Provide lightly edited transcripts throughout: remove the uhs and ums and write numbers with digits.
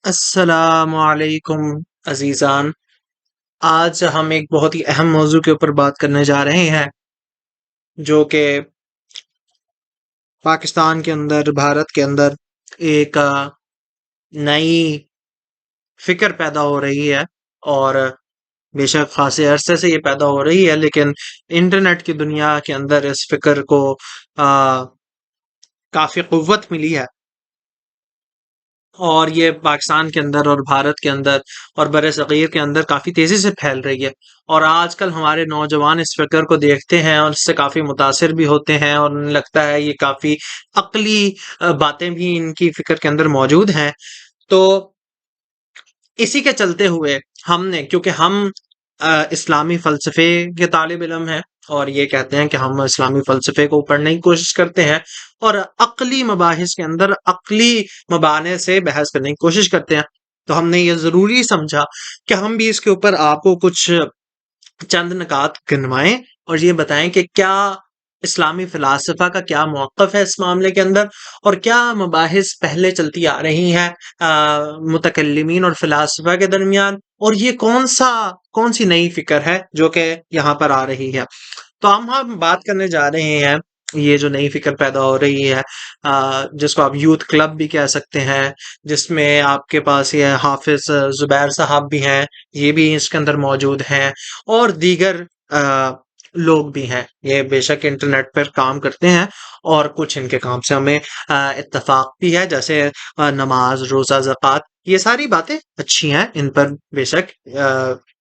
السلام علیکم عزیزان، آج ہم ایک بہت ہی اہم موضوع کے اوپر بات کرنے جا رہے ہیں جو کہ پاکستان کے اندر، بھارت کے اندر ایک نئی فکر پیدا ہو رہی ہے، اور بے شک خاصے عرصے سے یہ پیدا ہو رہی ہے، لیکن انٹرنیٹ کی دنیا کے اندر اس فکر کو کافی قوت ملی ہے، اور یہ پاکستان کے اندر اور بھارت کے اندر اور بر صغیر کے اندر کافی تیزی سے پھیل رہی ہے۔ اور آج کل ہمارے نوجوان اس فکر کو دیکھتے ہیں اور اس سے کافی متاثر بھی ہوتے ہیں، اور انہیں لگتا ہے یہ کافی عقلی باتیں بھی ان کی فکر کے اندر موجود ہیں۔ تو اسی کے چلتے ہوئے ہم نے، کیونکہ ہم اسلامی فلسفے کے طالب علم ہیں، اور یہ کہتے ہیں کہ ہم اسلامی فلسفے کو پڑھنے کی کوشش کرتے ہیں اور عقلی مباحث کے اندر عقلی مباحث سے بحث کرنے کی کوشش کرتے ہیں، تو ہم نے یہ ضروری سمجھا کہ ہم بھی اس کے اوپر آپ کو کچھ چند نکات گنوائیں اور یہ بتائیں کہ کیا اسلامی فلاسفہ کا کیا موقف ہے اس معاملے کے اندر، اور کیا مباحث پہلے چلتی آ رہی ہیں متکلمین اور فلاسفہ کے درمیان، اور یہ کون سی نئی فکر ہے جو کہ یہاں پر آ رہی ہے۔ تو ہم بات کرنے جا رہے ہیں یہ جو نئی فکر پیدا ہو رہی ہے، جس کو آپ یوتھ کلب بھی کہہ سکتے ہیں، جس میں آپ کے پاس یہ حافظ زبیر صاحب بھی ہیں، یہ بھی اس کے اندر موجود ہیں، اور دیگر لوگ بھی ہیں۔ یہ بے شک انٹرنیٹ پر کام کرتے ہیں، اور کچھ ان کے کام سے ہمیں اتفاق بھی ہے، جیسے نماز، روزہ، زکوٰۃ، یہ ساری باتیں اچھی ہیں، ان پر بے شک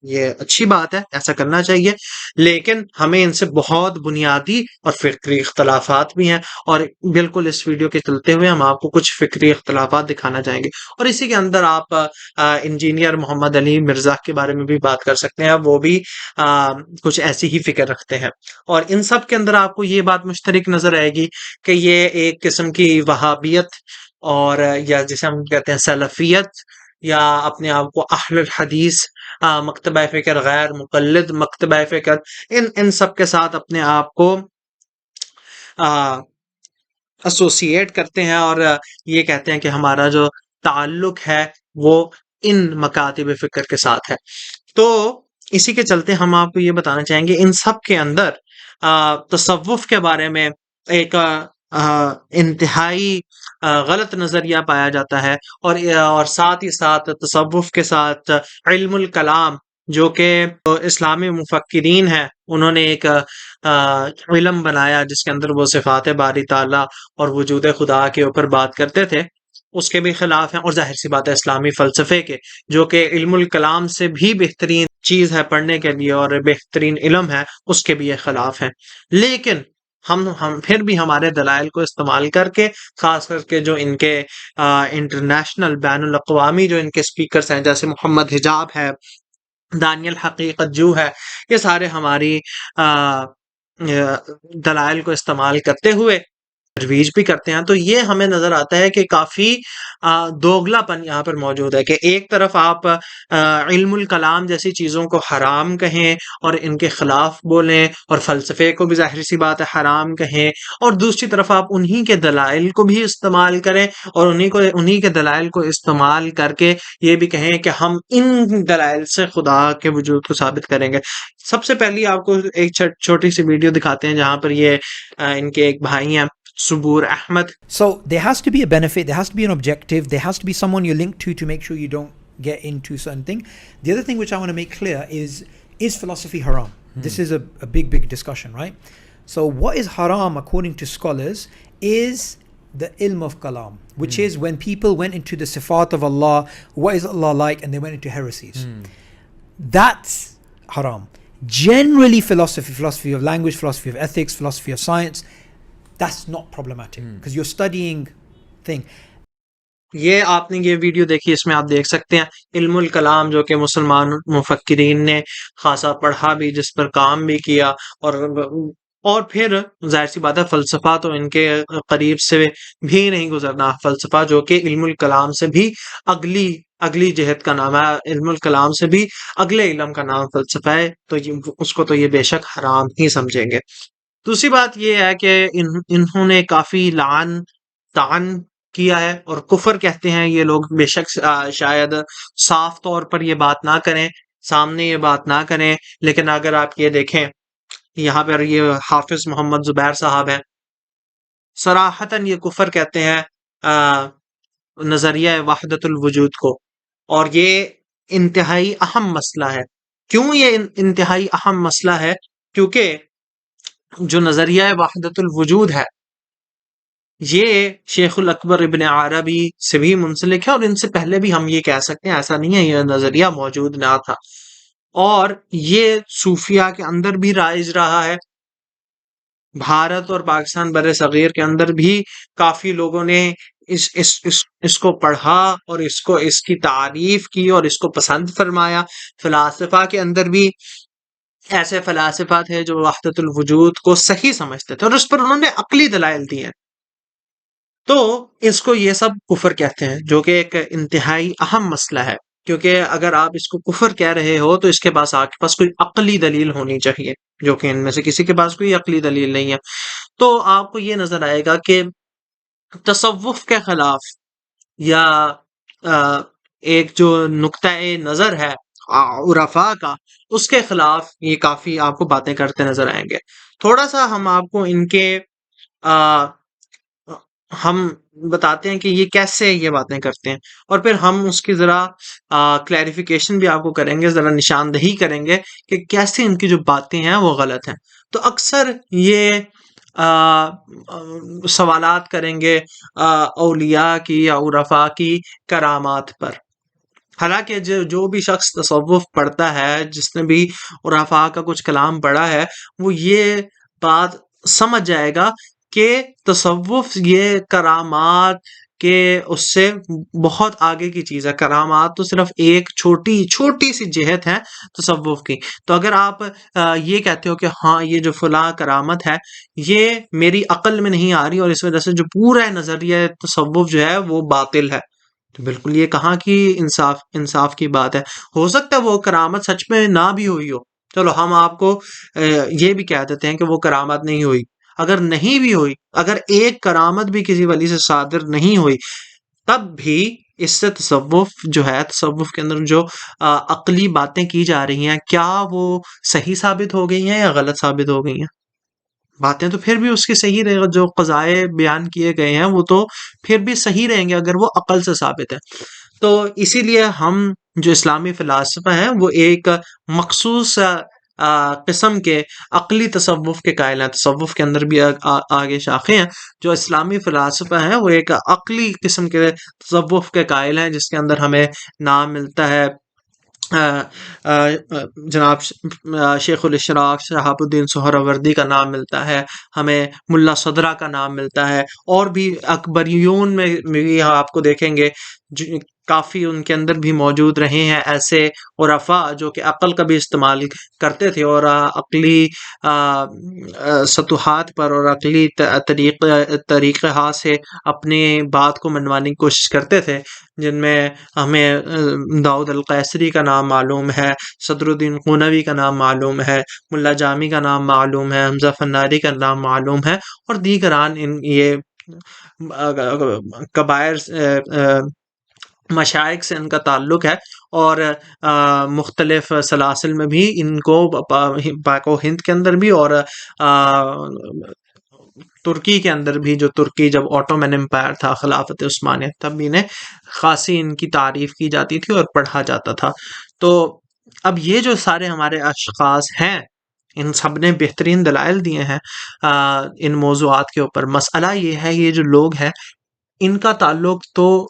یہ اچھی بات ہے، ایسا کرنا چاہیے، لیکن ہمیں ان سے بہت بنیادی اور فکری اختلافات بھی ہیں، اور بالکل اس ویڈیو کے چلتے ہوئے ہم آپ کو کچھ فکری اختلافات دکھانا چاہیں گے، اور اسی کے اندر آپ انجینئر محمد علی مرزا کے بارے میں بھی بات کر سکتے ہیں، وہ بھی کچھ ایسی ہی فکر رکھتے ہیں، اور ان سب کے اندر آپ کو یہ بات مشترک نظر آئے گی کہ یہ ایک قسم کی وہابیت، اور یا جسے ہم کہتے ہیں سلفیت، یا اپنے آپ کو اہل الحدیث، مکتبہ فکر غیر مقلد مکتبہ فکر، ان سب کے ساتھ اپنے آپ کو ایسوسیٹ کرتے ہیں، اور یہ کہتے ہیں کہ ہمارا جو تعلق ہے وہ ان مکاتب فکر کے ساتھ ہے۔ تو اسی کے چلتے ہم آپ کو یہ بتانا چاہیں گے ان سب کے اندر تصوف کے بارے میں ایک انتہائی غلط نظریہ پایا جاتا ہے، اور ساتھ ہی ساتھ تصوف کے ساتھ علم الکلام، جو کہ اسلامی مفکرین ہیں، انہوں نے ایک علم بنایا جس کے اندر وہ صفات باری تعالیٰ اور وجود خدا کے اوپر بات کرتے تھے، اس کے بھی خلاف ہیں، اور ظاہر سی بات ہے اسلامی فلسفے کے، جو کہ علم الکلام سے بھی بہترین چیز ہے پڑھنے کے لیے اور بہترین علم ہے، اس کے بھی یہ خلاف ہیں۔ لیکن ہم پھر بھی ہمارے دلائل کو استعمال کر کے، خاص کر کے جو ان کے انٹرنیشنل بین الاقوامی جو ان کے سپیکرز ہیں، جیسے محمد حجاب ہے، دانیل حقیقت جو ہے، یہ سارے ہماری دلائل کو استعمال کرتے ہوئے ترویج بھی کرتے ہیں، تو یہ ہمیں نظر آتا ہے کہ کافی دوگلا پن یہاں پر موجود ہے، کہ ایک طرف آپ علم الکلام جیسی چیزوں کو حرام کہیں اور ان کے خلاف بولیں، اور فلسفے کو بھی ظاہر سی بات ہے حرام کہیں، اور دوسری طرف آپ انہی کے دلائل کو بھی استعمال کریں، اور انہی کے دلائل کو استعمال کر کے یہ بھی کہیں کہ ہم ان دلائل سے خدا کے وجود کو ثابت کریں گے۔ سب سے پہلی آپ کو ایک چھوٹی سی ویڈیو دکھاتے ہیں جہاں پر یہ ان کے ایک بھائی ہیں Subur Ahmed. So there has to be a benefit, there has to be an objective, there has to be someone you link to make sure you don't get into certain thing. The other thing which I want to make clear is philosophy haram? This is a big discussion, right? So what is haram according to scholars is the ilm of kalam, which is when people went into the sifat of Allah, what is Allah like, and they went into heresies. That's haram. Generally philosophy of language, philosophy of ethics, philosophy of science, that's not problematic because you're studying thing. یہ آپ نے یہ video دیکھی، اس میں آپ دیکھ سکتے ہیں علم الکلام جو کہ مسلمان مفکرین نے خاصا پڑھا بھی، جس پر کام بھی کیا، اور پھر ظاہر سی بات ہے فلسفہ تو ان کے قریب سے بھی نہیں گزرنا، فلسفہ جو کہ علم الکلام سے بھی اگلی جہت کا نام ہے، علم الکلام سے بھی اگلے علم کا نام فلسفہ ہے، تو اس کو تو یہ بے شک حرام ہی سمجھیں گے۔ دوسری بات یہ ہے کہ انہوں نے کافی طعن کیا ہے، اور کفر کہتے ہیں یہ لوگ بے شک شاید صاف طور پر یہ بات نہ کریں، سامنے یہ بات نہ کریں، لیکن اگر آپ یہ دیکھیں یہاں پر یہ حافظ محمد زبیر صاحب ہیں، صراحتاً یہ کفر کہتے ہیں نظریہ وحدت الوجود کو، اور یہ انتہائی اہم مسئلہ ہے۔ کیوں یہ انتہائی اہم مسئلہ ہے؟ کیونکہ جو نظریہ وحدت الوجود ہے یہ شیخ الاکبر ابن عربی سے بھی منسلک ہے، اور ان سے پہلے بھی ہم یہ کہہ سکتے ہیں، ایسا نہیں ہے یہ نظریہ موجود نہ تھا، اور یہ صوفیہ کے اندر بھی رائج رہا ہے، بھارت اور پاکستان بر صغیر کے اندر بھی کافی لوگوں نے اس کو پڑھا اور اس کی تعریف کی اور اس کو پسند فرمایا۔ فلاسفہ کے اندر بھی ایسے فلاسفہ تھے جو وحدت الوجود کو صحیح سمجھتے تھے اور اس پر انہوں نے عقلی دلائل دیے، تو اس کو یہ سب کفر کہتے ہیں، جو کہ ایک انتہائی اہم مسئلہ ہے، کیونکہ اگر آپ اس کو کفر کہہ رہے ہو تو اس کے پاس آپ کے پاس کوئی عقلی دلیل ہونی چاہیے، جو کہ ان میں سے کسی کے پاس کوئی عقلی دلیل نہیں ہے۔ تو آپ کو یہ نظر آئے گا کہ تصوف کے خلاف یا ایک جو نقطۂ نظر ہے عرفاء کا، اس کے خلاف یہ کافی آپ کو باتیں کرتے نظر آئیں گے۔ تھوڑا سا ہم آپ کو ان کے ہم بتاتے ہیں کہ یہ کیسے یہ باتیں کرتے ہیں، اور پھر ہم اس کی ذرا کلیریفیکیشن بھی آپ کو کریں گے، ذرا نشاندہی کریں گے کہ کیسے ان کی جو باتیں ہیں وہ غلط ہیں۔ تو اکثر یہ سوالات کریں گے اولیاء کی یا عرفاء کی کرامات پر، حالانکہ جو بھی شخص تصوف پڑھتا ہے، جس نے بھی عرفاء کا کچھ کلام پڑھا ہے، وہ یہ بات سمجھ جائے گا کہ تصوف یہ کرامات کے اس سے بہت آگے کی چیز ہے۔ کرامات تو صرف ایک چھوٹی سی جہت ہے تصوف کی۔ تو اگر آپ یہ کہتے ہو کہ ہاں یہ جو فلاں کرامت ہے یہ میری عقل میں نہیں آ رہی اور اس وجہ سے جو پورا نظریہ تصوف جو ہے وہ باطل ہے، تو بالکل یہ کہاں کی انصاف کی بات ہے۔ ہو سکتا ہے وہ کرامت سچ میں نہ بھی ہوئی ہو، چلو ہم آپ کو یہ بھی کہہ دیتے ہیں کہ وہ کرامت نہیں ہوئی۔ اگر نہیں بھی ہوئی، اگر ایک کرامت بھی کسی ولی سے صادر نہیں ہوئی، تب بھی اس سے تصوف جو ہے، تصوف کے اندر جو عقلی باتیں کی جا رہی ہیں، کیا وہ صحیح ثابت ہو گئی ہیں یا غلط ثابت ہو گئی ہیں؟ باتیں تو پھر بھی اس کی صحیح رہے گا، جو قضائے بیان کیے گئے ہیں وہ تو پھر بھی صحیح رہیں گے اگر وہ عقل سے ثابت ہے۔ تو اسی لیے ہم جو اسلامی فلاسفہ ہیں وہ ایک مخصوص قسم کے عقلی تصوف کے قائل ہیں۔ تصوف کے اندر بھی آگے شاخیں ہیں، جو اسلامی فلاسفہ ہیں وہ ایک عقلی قسم کے تصوف کے قائل ہیں، جس کے اندر ہمیں نام ملتا ہے جناب شیخ الاشراق شہاب الدین سہروردی کا نام ملتا ہے، ہمیں ملا صدرہ کا نام ملتا ہے، اور بھی اکبریون میں بھی آپ کو دیکھیں گے کافی ان کے اندر بھی موجود رہے ہیں ایسے عرفاء جو کہ عقل کا بھی استعمال کرتے تھے اور عقلی سطوحات پر اور عقلی طریقہ سے اپنی بات کو منوانے کی کوشش کرتے تھے، جن میں ہمیں داؤد القیصری کا نام معلوم ہے، صدر الدین قونوی کا نام معلوم ہے، ملا جامی کا نام معلوم ہے، حمزہ فناری کا نام معلوم ہے، اور دیگران یہ کبائر مشائخ سے ان کا تعلق ہے، اور مختلف سلاسل میں بھی ان کو پاک و ہند کے اندر بھی اور ترکی کے اندر بھی، جو ترکی جب آٹومن امپائر تھا خلافت عثمانیہ، تب بھی انہیں خاصی ان کی تعریف کی جاتی تھی اور پڑھا جاتا تھا۔ تو اب یہ جو سارے ہمارے اشخاص ہیں، ان سب نے بہترین دلائل دیے ہیں ان موضوعات کے اوپر۔ مسئلہ یہ ہے یہ جو لوگ ہیں ان کا تعلق تو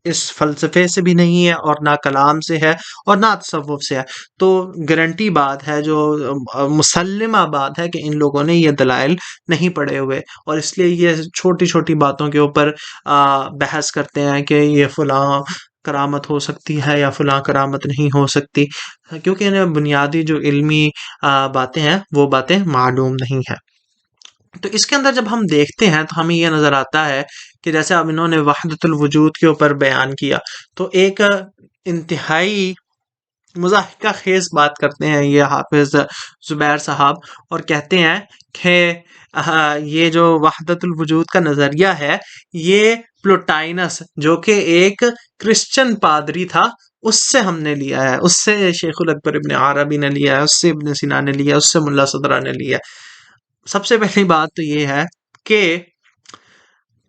اس فلسفے سے بھی نہیں ہے اور نہ کلام سے ہے اور نہ تصوف سے ہے، تو گارنٹی بات ہے، جو مسلمہ بات ہے کہ ان لوگوں نے یہ دلائل نہیں پڑھے ہوئے، اور اس لیے یہ چھوٹی چھوٹی باتوں کے اوپر بحث کرتے ہیں کہ یہ فلاں کرامت ہو سکتی ہے یا فلاں کرامت نہیں ہو سکتی، کیونکہ انہیں بنیادی جو علمی باتیں ہیں وہ باتیں معلوم نہیں ہیں۔ تو اس کے اندر جب ہم دیکھتے ہیں تو ہمیں یہ نظر آتا ہے کہ جیسے اب انہوں نے وحدت الوجود کے اوپر بیان کیا، تو ایک انتہائی مضحکہ خیز بات کرتے ہیں یہ حافظ زبیر صاحب، اور کہتے ہیں کہ یہ جو وحدت الوجود کا نظریہ ہے یہ پلوٹائنس جو کہ ایک کرسچن پادری تھا اس سے ہم نے لیا ہے، اس سے شیخ الاکبر ابن عربی نے لیا ہے، اس سے ابن سینا نے لیا ہے، اس سے ملا صدرہ نے لیا ہے۔ سب سے پہلی بات تو یہ ہے کہ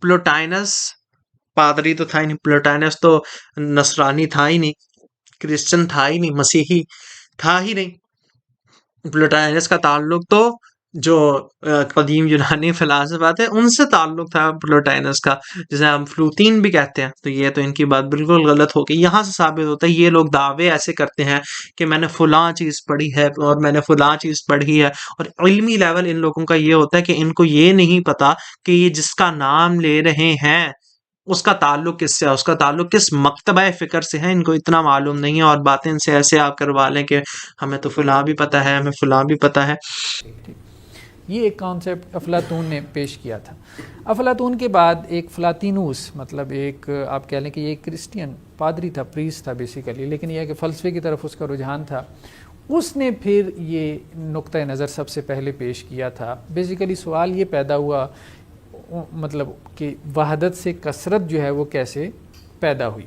پلوٹائنس پادری تو تھا ہی نہیں، پلوٹائنس تو نصرانی تھا ہی نہیں، کرسچن تھا ہی نہیں، مسیحی تھا ہی نہیں۔ پلوٹائنس کا تعلق تو جو قدیم یونانی فلاسفہ تھے ان سے تعلق تھا پلوٹائنس کا، جسے ہم فلوتین بھی کہتے ہیں۔ تو یہ تو ان کی بات بالکل غلط ہو گئی۔ یہاں سے ثابت ہوتا ہے یہ لوگ دعوے ایسے کرتے ہیں کہ میں نے فلاں چیز پڑھی ہے اور میں نے فلاں چیز پڑھی ہے، اور علمی لیول ان لوگوں کا یہ ہوتا ہے کہ ان کو یہ نہیں پتا کہ یہ جس کا نام لے رہے ہیں اس کا تعلق کس سے ہے، اس کا تعلق کس مکتبہ فکر سے ہے، ان کو اتنا معلوم نہیں ہے، اور باتیں ان سے ایسے آپ کروا لیں کہ ہمیں تو فلاں بھی پتہ ہے، ہمیں فلاں بھی پتہ ہے۔ یہ ایک کانسیپٹ افلاطون نے پیش کیا تھا۔ افلاطون کے بعد ایک فلاطینوس، مطلب ایک آپ کہہ لیں کہ یہ ایک کرسچین پادری تھا، پریسٹ تھا بیسیکلی، لیکن یہ کہ فلسفے کی طرف اس کا رجحان تھا۔ اس نے پھر یہ نقطہ نظر سب سے پہلے پیش کیا تھا۔ بیسیکلی سوال یہ پیدا ہوا مطلب کہ وحدت سے کثرت جو ہے وہ کیسے پیدا ہوئی،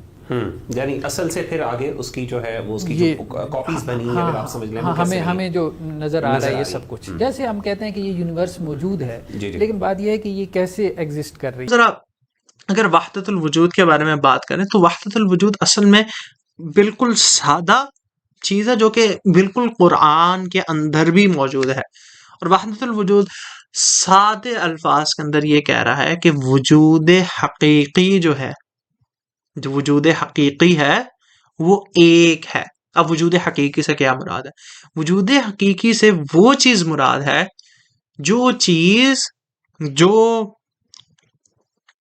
یعنی اصل سے پھر آگے اس کی جو ہے وہ اس کی جو کاپیز بنی ہیں اگر آپ سمجھ لیں ہمیں جو نظر آ رہا ہے یہ سب کچھ، جیسے ہم کہتے ہیں کہ یہ یونیورس موجود ہے، لیکن بات یہ ہے کہ یہ کیسے ایگزسٹ کر رہی ہے۔ ذرا اگر وحدت الوجود کے بارے میں بات کریں تو وحدت الوجود اصل میں بالکل سادہ چیز ہے جو کہ بالکل قرآن کے اندر بھی موجود ہے، اور وحدت الوجود سادے الفاظ کے اندر یہ کہہ رہا ہے کہ وجود حقیقی جو ہے، جو وجود حقیقی ہے وہ ایک ہے۔ اب وجود حقیقی سے کیا مراد ہے؟ وجود حقیقی سے وہ چیز مراد ہے جو چیز جو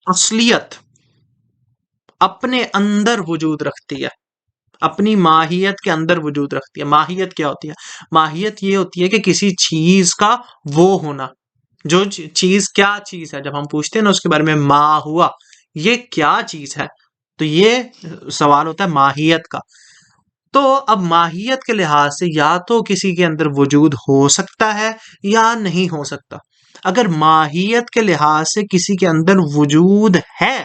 اصلیت اپنے اندر وجود رکھتی ہے، اپنی ماہیت کے اندر وجود رکھتی ہے۔ ماہیت کیا ہوتی ہے؟ ماہیت یہ ہوتی ہے کہ کسی چیز کا وہ ہونا، جو چیز کیا چیز ہے، جب ہم پوچھتے ہیں نا اس کے بارے میں ما ہوا، یہ کیا چیز ہے، تو یہ سوال ہوتا ہے ماہیت کا۔ تو اب ماہیت کے لحاظ سے یا تو کسی کے اندر وجود ہو سکتا ہے یا نہیں ہو سکتا۔ اگر ماہیت کے لحاظ سے کسی کے اندر وجود ہے،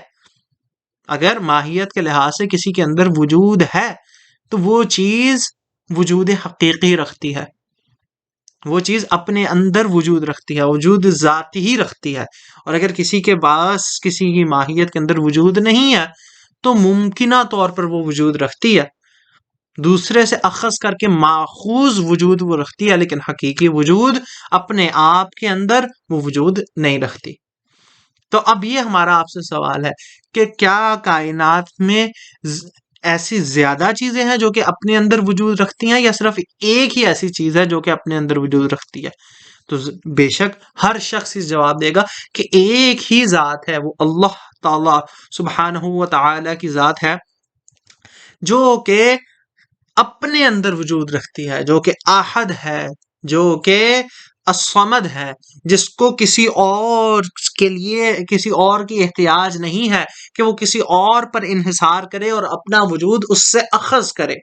اگر ماہیت کے لحاظ سے کسی کے اندر وجود ہے تو وہ چیز وجود حقیقی رکھتی ہے، وہ چیز اپنے اندر وجود رکھتی ہے، وجود ذاتی ہی رکھتی ہے۔ اور اگر کسی کے پاس کسی کی ماہیت کے اندر وجود نہیں ہے تو ممکنہ طور پر وہ وجود رکھتی ہے، دوسرے سے اخذ کر کے ماخوذ وجود وہ رکھتی ہے، لیکن حقیقی وجود اپنے آپ کے اندر وہ وجود نہیں رکھتی۔ تو اب یہ ہمارا آپ سے سوال ہے کہ کیا کائنات میں ایسی زیادہ چیزیں ہیں جو کہ اپنے اندر وجود رکھتی ہیں، یا صرف ایک ہی ایسی چیز ہے جو کہ اپنے اندر وجود رکھتی ہے؟ تو بے شک ہر شخص اس جواب دے گا کہ ایک ہی ذات ہے، وہ اللہ تعالی سبحانہ و تعالی کی ذات ہے جو کہ اپنے اندر وجود رکھتی ہے، جو کہ احد ہے، جو کہ الصمد ہے، جس کو کسی اور کے لیے کسی اور کی احتیاج نہیں ہے کہ وہ کسی اور پر انحصار کرے اور اپنا وجود اس سے اخذ کرے۔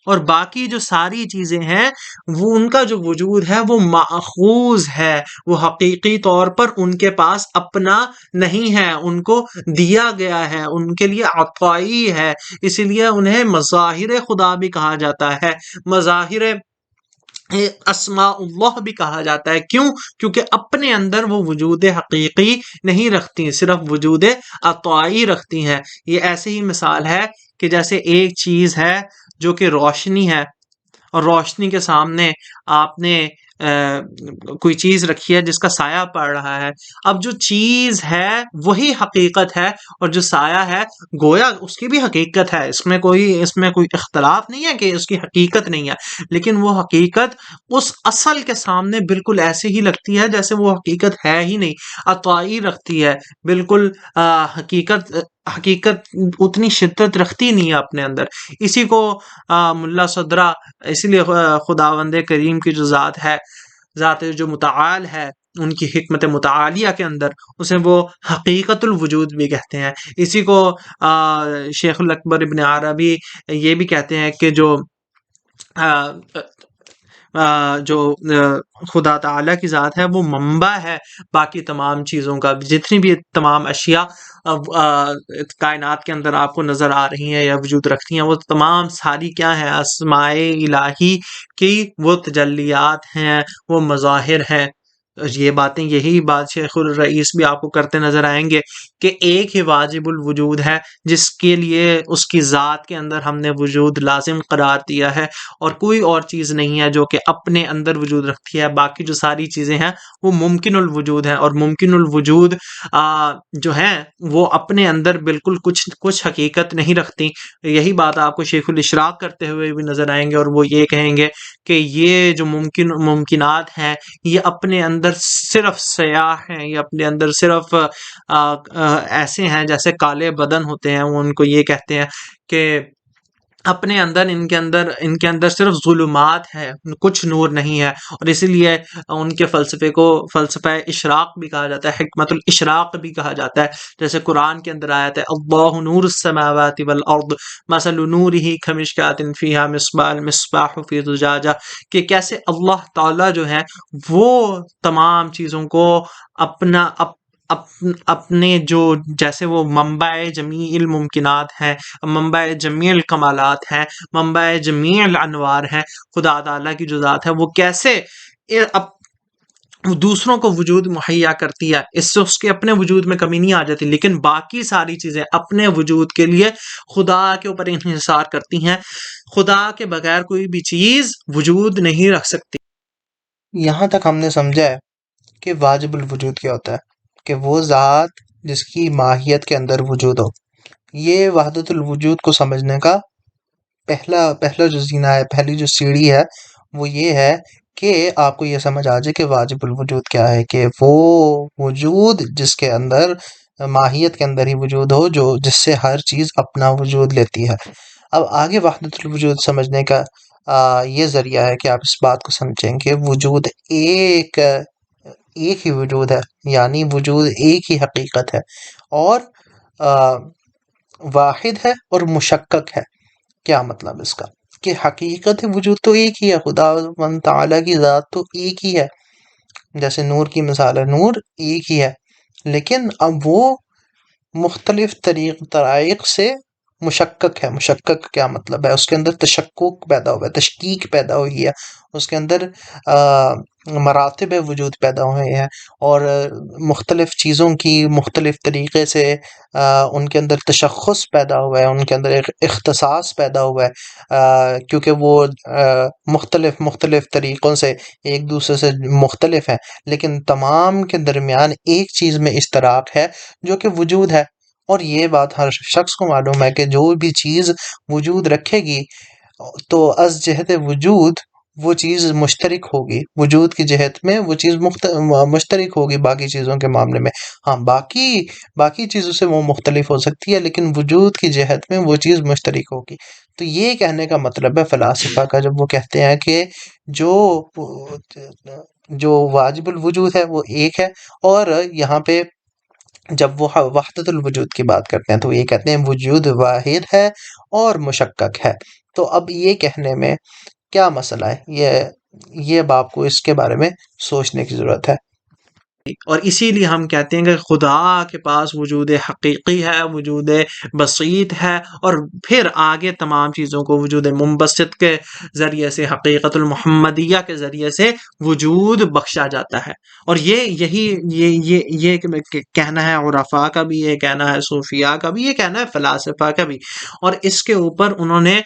اور باقی جو ساری چیزیں ہیں وہ ان کا جو وجود ہے وہ ماخوذ ہے، وہ حقیقی طور پر ان کے پاس اپنا نہیں ہے، ان کو دیا گیا ہے، ان کے لیے عطائی ہے، اسی لیے انہیں مظاہر خدا بھی کہا جاتا ہے، مظاہر اسماء اللہ بھی کہا جاتا ہے۔ کیوں؟ کیونکہ اپنے اندر وہ وجود حقیقی نہیں رکھتی، صرف وجود عطائی رکھتی ہیں۔ یہ ایسے ہی مثال ہے کہ جیسے ایک چیز ہے جو کہ روشنی ہے، اور روشنی کے سامنے آپ نے کوئی چیز رکھی ہے جس کا سایہ پڑ رہا ہے۔ اب جو چیز ہے وہی حقیقت ہے، اور جو سایہ ہے گویا اس کی بھی حقیقت ہے، اس میں کوئی اختلاف نہیں ہے کہ اس کی حقیقت نہیں ہے، لیکن وہ حقیقت اس اصل کے سامنے بالکل ایسے ہی لگتی ہے جیسے وہ حقیقت ہے ہی نہیں، عطائی رکھتی ہے، بالکل حقیقت اتنی شدت رکھتی نہیں ہے اپنے اندر۔ اسی کو ملا صدرہ، اسی لیے خداوند کریم کی جو ذات ہے، ذات جو متعال ہے، ان کی حکمت متعالیہ کے اندر اسے وہ حقیقت الوجود بھی کہتے ہیں۔ اسی کو شیخ الاکبر ابن عربی یہ بھی کہتے ہیں کہ جو جو خدا تعالیٰ کی ذات ہے وہ منبع ہے باقی تمام چیزوں کا. جتنی بھی تمام اشیاء کائنات کے اندر آپ کو نظر آ رہی ہیں یا وجود رکھتی ہیں، وہ تمام ساری کیا ہیں؟ اسماء الہی کی وہ تجلیات ہیں، وہ مظاہر ہیں. یہ باتیں، یہی بات شیخ الرئیس بھی آپ کو کرتے نظر آئیں گے کہ ایک ہی واجب الوجود ہے جس کے لیے اس کی ذات کے اندر ہم نے وجود لازم قرار دیا ہے، اور کوئی اور چیز نہیں ہے جو کہ اپنے اندر وجود رکھتی ہے. باقی جو ساری چیزیں ہیں وہ ممکن الوجود ہیں، اور ممکن الوجود جو ہیں وہ اپنے اندر بالکل کچھ حقیقت نہیں رکھتی. یہی بات آپ کو شیخ الاشراق کرتے ہوئے بھی نظر آئیں گے، اور وہ یہ کہیں گے کہ یہ جو ممکنات ہیں یہ اپنے اندر صرف سیاہ ہیں، یہ اپنے اندر صرف ایسے ہیں جیسے کالے بدن ہوتے ہیں. وہ ان کو یہ کہتے ہیں کہ اپنے اندر ان کے اندر صرف ظلمات ہے، کچھ نور نہیں ہے. اور اسی لیے ان کے فلسفے کو فلسفہ اشراق بھی کہا جاتا ہے، حکمت الاشراق بھی کہا جاتا ہے. جیسے قرآن کے اندر آیت ہے اللہ نور السماوات والارض مثل نورہ کمشکاۃ فیہا مصباح المصباح فی زجاجہ، کہ کیسے اللہ تعالیٰ جو ہے وہ تمام چیزوں کو اپنے جو جیسے وہ منبع جمیع الممکنات ہیں، منبع جمیع الکمالات ہیں، منبع جمیع الانوار ہیں. خدا تعالیٰ کی جو ذات ہے وہ کیسے دوسروں کو وجود مہیا کرتی ہے، اس سے اس کے اپنے وجود میں کمی نہیں آ جاتی، لیکن باقی ساری چیزیں اپنے وجود کے لیے خدا کے اوپر انحصار کرتی ہیں. خدا کے بغیر کوئی بھی چیز وجود نہیں رکھ سکتی. یہاں تک ہم نے سمجھا ہے کہ واجب الوجود کیا ہوتا ہے، کہ وہ ذات جس کی ماہیت کے اندر وجود ہو. یہ وحدت الوجود کو سمجھنے کا پہلا جو زینہ ہے، پہلی جو سیڑھی ہے، وہ یہ ہے کہ آپ کو یہ سمجھ آ جائے کہ واجب الوجود کیا ہے، کہ وہ وجود جس کے اندر ماہیت کے اندر ہی وجود ہو، جو جس سے ہر چیز اپنا وجود لیتی ہے. اب آگے وحدت الوجود سمجھنے کا یہ ذریعہ ہے کہ آپ اس بات کو سمجھیں کہ وجود ایک ہی وجود ہے، یعنی وجود ایک ہی حقیقت ہے، اور واحد ہے اور مشکک ہے. کیا مطلب اس کا؟ کہ حقیقت وجود تو ایک ہی ہے، خدا من تعالیٰ کی ذات تو ایک ہی ہے. جیسے نور کی مثال ہے، نور ایک ہی ہے، لیکن اب وہ مختلف طرائق سے مشکک ہے. مشکک کیا مطلب ہے؟ اس کے اندر تشکک پیدا ہوا ہے، تشکیک پیدا ہوئی ہے، اس کے اندر مراتب وجود پیدا ہوئے ہیں، اور مختلف چیزوں کی مختلف طریقے سے ان کے اندر تشخص پیدا ہوا ہے، ان کے اندر ایک اختصاص پیدا ہوا ہے، کیونکہ وہ مختلف طریقوں سے ایک دوسرے سے مختلف ہیں، لیکن تمام کے درمیان ایک چیز میں اشتراک ہے جو کہ وجود ہے. اور یہ بات ہر شخص کو معلوم ہے کہ جو بھی چیز وجود رکھے گی تو از جہت وجود وہ چیز مشترک ہوگی، وجود کی جہت میں وہ چیز مشترک ہوگی باقی چیزوں کے معاملے میں. ہاں باقی چیزوں سے وہ مختلف ہو سکتی ہے، لیکن وجود کی جہت میں وہ چیز مشترک ہوگی. تو یہ کہنے کا مطلب ہے فلاسفہ کا، جب وہ کہتے ہیں کہ جو واجب الوجود ہے وہ ایک ہے، اور یہاں پہ جب وہ وحدت الوجود کی بات کرتے ہیں تو یہ کہتے ہیں وجود واحد ہے اور مشکک ہے. تو اب یہ کہنے میں کیا مسئلہ ہے؟ یہ اب آپ کو اس کے بارے میں سوچنے کی ضرورت ہے. اور اسی لیے ہم کہتے ہیں کہ خدا کے پاس وجود حقیقی ہے، وجود بسیط ہے، اور پھر آگے تمام چیزوں کو وجود منبسط کے ذریعے سے، حقیقت المحمدیہ کے ذریعے سے وجود بخشا جاتا ہے. اور یہ کہنا ہے عرفاء کا بھی، یہ کہنا ہے صوفیاء کا بھی، یہ کہنا ہے فلاسفہ کا بھی. اور اس کے اوپر انہوں نے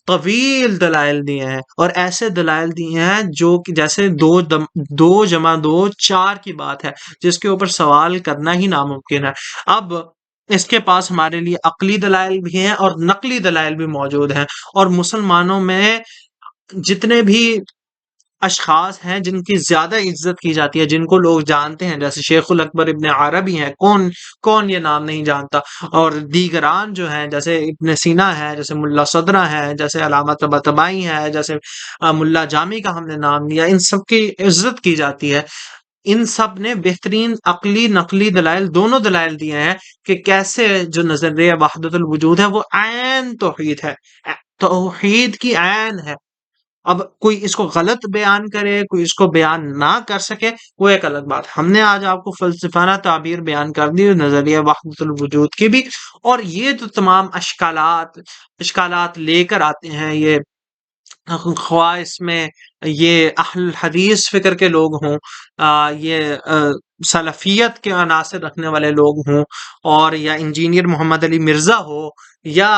طویل دلائل دیے ہیں، اور ایسے دلائل دیے ہیں جو کہ جیسے 2 جمع 2 4 کی بات ہے، جس کے اوپر سوال کرنا ہی ناممکن ہے. اب اس کے پاس ہمارے لیے عقلی دلائل بھی ہیں اور نقلی دلائل بھی موجود ہیں. اور مسلمانوں میں جتنے بھی اشخاص ہیں جن کی زیادہ عزت کی جاتی ہے، جن کو لوگ جانتے ہیں، جیسے شیخ الاکبر ابن عربی ہیں، کون یہ نام نہیں جانتا، اور دیگران جو ہیں جیسے ابن سینا ہے، جیسے ملا صدرہ ہے، جیسے علامہ طباطبائی ہے، جیسے ملا جامی کا ہم نے نام لیا، ان سب کی عزت کی جاتی ہے. ان سب نے بہترین عقلی نقلی دلائل، دونوں دلائل دیے ہیں کہ کیسے جو نظریہ وحدت الوجود ہے وہ عین توحید ہے، توحید کی عین ہے. اب کوئی اس کو غلط بیان کرے، کوئی اس کو بیان نہ کر سکے، وہ ایک الگ بات. ہم نے آج آپ کو فلسفانہ تعبیر بیان کر دی نظریہ وحدت الوجود کی بھی، اور یہ جو تمام اشکالات لے کر آتے ہیں، یہ خواہ اس میں یہ اہل حدیث فکر کے لوگ ہوں، یہ سلفیت کے عناصر رکھنے والے لوگ ہوں، اور یا انجینئر محمد علی مرزا ہو، یا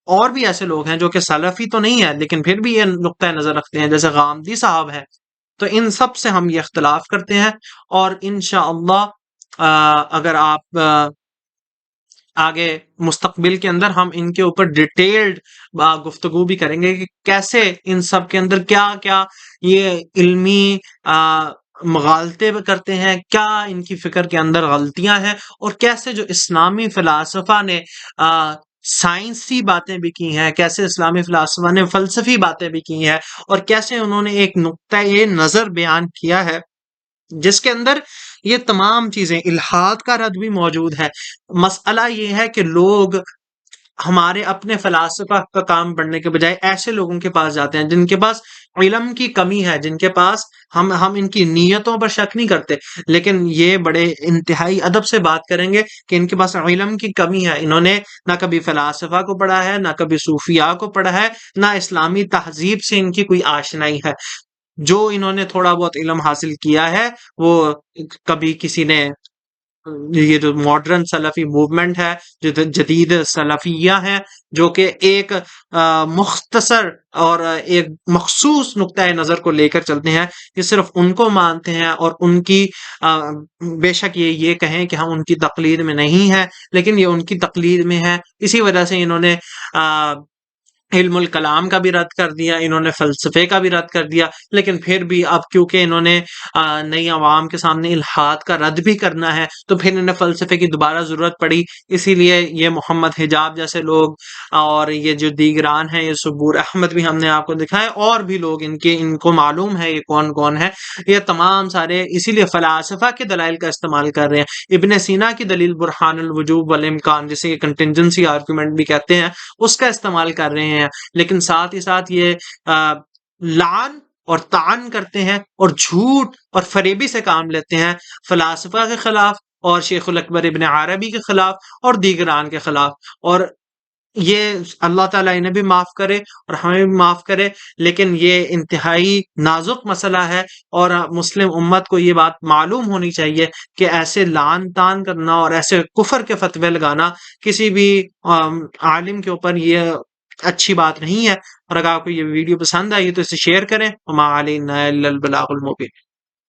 اور بھی ایسے لوگ ہیں جو کہ سلفی تو نہیں ہے لیکن پھر بھی یہ نقطہ نظر رکھتے ہیں، جیسے غامدی صاحب ہیں. تو ان سب سے ہم یہ اختلاف کرتے ہیں، اور انشاءاللہ اگر آپ آگے مستقبل کے اندر ہم ان کے اوپر ڈیٹیلڈ گفتگو بھی کریں گے کہ کیسے ان سب کے اندر کیا کیا یہ علمی مغالطے کرتے ہیں، کیا ان کی فکر کے اندر غلطیاں ہیں، اور کیسے جو اسلامی فلاسفہ نے سائنسی باتیں بھی کی ہیں، کیسے اسلامی فلاسفہ نے فلسفی باتیں بھی کی ہیں، اور کیسے انہوں نے ایک نقطۂ نظر بیان کیا ہے جس کے اندر یہ تمام چیزیں، الحاد کا رد بھی موجود ہے. مسئلہ یہ ہے کہ لوگ ہمارے اپنے فلاسفہ کا کام پڑھنے کے بجائے ایسے لوگوں کے پاس جاتے ہیں جن کے پاس علم کی کمی ہے، جن کے پاس ہم ان کی نیتوں پر شک نہیں کرتے، لیکن یہ بڑے انتہائی ادب سے بات کریں گے کہ ان کے پاس علم کی کمی ہے. انہوں نے نہ کبھی فلاسفہ کو پڑھا ہے، نہ کبھی صوفیاء کو پڑھا ہے، نہ اسلامی تہذیب سے ان کی کوئی آشنائی ہے. جو انہوں نے تھوڑا بہت علم حاصل کیا ہے وہ کبھی کسی نے یہ جو ماڈرن سلفی موومنٹ ہے، جو جدید سلفیہ ہیں، جو کہ ایک مختصر اور ایک مخصوص نقطۂ نظر کو لے کر چلتے ہیں، یہ صرف ان کو مانتے ہیں، اور ان کی بے شک یہ کہیں کہ ہم ان کی تقلید میں نہیں ہیں، لیکن یہ ان کی تقلید میں ہے. اسی وجہ سے انہوں نے علم الکلام کا بھی رد کر دیا، انہوں نے فلسفے کا بھی رد کر دیا، لیکن پھر بھی اب کیونکہ انہوں نے نئی عوام کے سامنے الحاد کا رد بھی کرنا ہے تو پھر انہیں فلسفے کی دوبارہ ضرورت پڑی. اسی لیے یہ محمد حجاب جیسے لوگ اور یہ جو دیگران ہیں، یہ صبور احمد بھی ہم نے آپ کو دکھائے، اور بھی لوگ ان کو معلوم ہے یہ کون کون ہے، یہ تمام سارے اسی لیے فلاسفہ کے دلائل کا استعمال کر رہے ہیں. ابن سینا کی دلیل برہان الوجوب والامکان، جسے یہ کنٹینجنسی آرگومنٹ بھی کہتے ہیں، اس کا استعمال کر رہے ہیں، لیکن ساتھ ہی ساتھ یہ لعن اور طعن کرتے ہیں اور جھوٹ اور فریبی سے کام لیتے ہیں فلاسفہ کے خلاف، اور شیخ الاکبر ابن عربی کے خلاف، اور دیگران کے خلاف. اور یہ اللہ تعالیٰ انہیں بھی معاف کرے اور ہمیں بھی معاف کرے، لیکن یہ انتہائی نازک مسئلہ ہے، اور مسلم امت کو یہ بات معلوم ہونی چاہیے کہ ایسے لعن طعن کرنا اور ایسے کفر کے فتوے لگانا کسی بھی عالم کے اوپر یہ اچھی بات نہیں ہے. اور اگر آپ کو یہ ویڈیو پسند آئی تو اسے شیئر کریں. وما علینا الا البلاغ المبین.